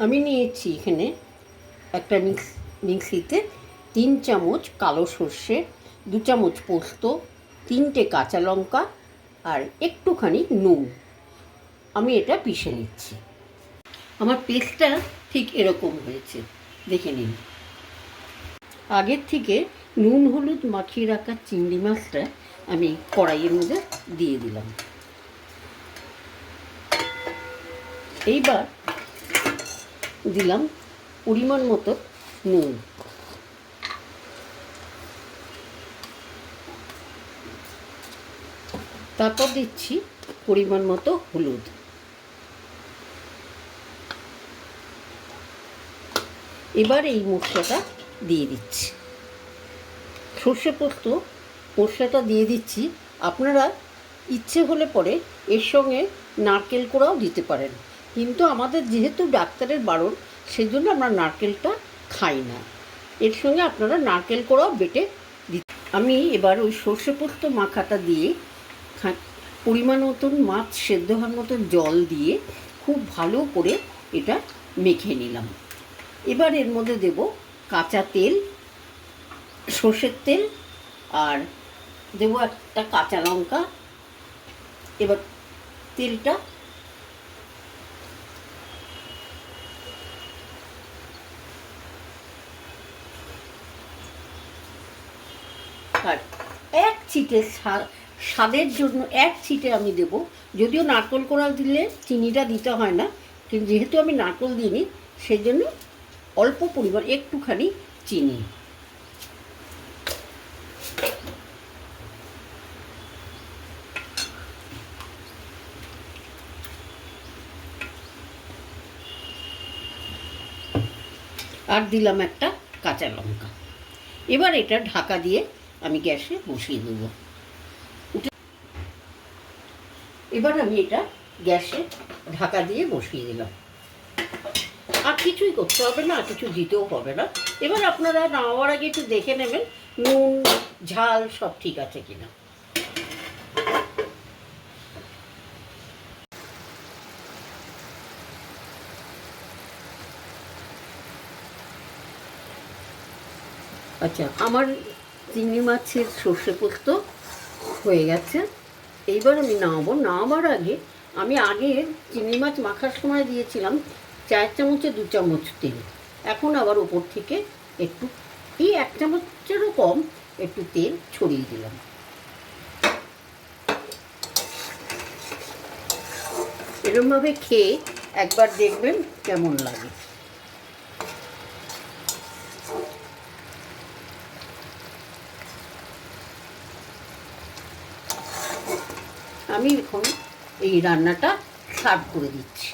আমি নিয়েছি এখানে একটা মিক্সিতে 3 চামচ কালো সর্ষে, 2 চামচ পোস্ত, 3টে কাঁচা লঙ্কা আর একটুখানি নুন। আমি এটা পিষে নিচ্ছি। আমার পেস্টটা ঠিক এরকম হয়েছে, দেখে নিন। আগের থেকে নুন হলুদ মাখিয়ে রাখা চিংড়ি মাছটা আমি কড়াইয়ের মধ্যে দিয়ে দিলাম। এইবার দিলাম পরিমাণ মতো নুন, তারপর দিচ্ছি পরিমাণ মতো হলুদ। এবার এই মশলাটা দিয়ে দিচ্ছি, সর্ষে পোস্ত মশলাটা দিয়ে দিচ্ছি। আপনারা ইচ্ছে হলে পরে এর সঙ্গে নারকেল কোড়াও দিতে পারেন, কিন্তু আমাদের যেহেতু ডাক্তারের বারণ, সেজন্য আমরা নারকেলটা খাই না। এর সঙ্গে আপনারা নারকেল কোড়াও বেটে দিতে। আমি এবার ওই সর্ষে পোস্ত মাখাটা দিয়ে পরিমাণ মতন মাছ সেদ্ধ হওয়ার মতন জল দিয়ে খুব ভালো করে এটা মেখে নিলাম। এবার এর মধ্যে দেব কাঁচা তেল, সর্ষের তেল, আর দেবো একটা কাঁচা লঙ্কা। এবার তেলটা আর এক ছিটে স্বাদের জন্য এক ছিটে আমি দেব। যদিও নারকেল কোড়া দিলে চিনিটা দিতে হয় না, কিন্তু যেহেতু আমি নারকেল দিইনি সেই জন্য অল্প পরিমাণ একটুখানি চিনি। আর দিলাম একটা কাঁচা লঙ্কা। এবার এটা ঢাকা দিয়ে আমি গ্যাসে বসিয়ে দেবো। এবার আমি এটা গ্যাসে ঢাকা দিয়ে বসিয়ে দিলাম। আর কিছুই করতে হবে না, আর কিছু দিতেও হবে না। এবার আপনারা নামাবার আগে একটু দেখে নেবেন নুন ঝাল সব ঠিক আছে কিনা। আচ্ছা, আমার চিংড়ি মাছের সর্ষে পোস্ত হয়ে গেছে। এইবার আমি নামাবার আগে আমি আগে চিংড়ি মাছ মাখার সময় দিয়েছিলাম 4 চামচে 2 চামচ তেল। এখন আবার ওপর থেকে একটু 1 চামচেরও কম একটু তেল ছড়িয়ে দিলাম। এরকমভাবে খেয়ে একবার দেখবেন কেমন লাগে। আমি এখন এই রান্নাটা সার্ভ করে দিচ্ছি।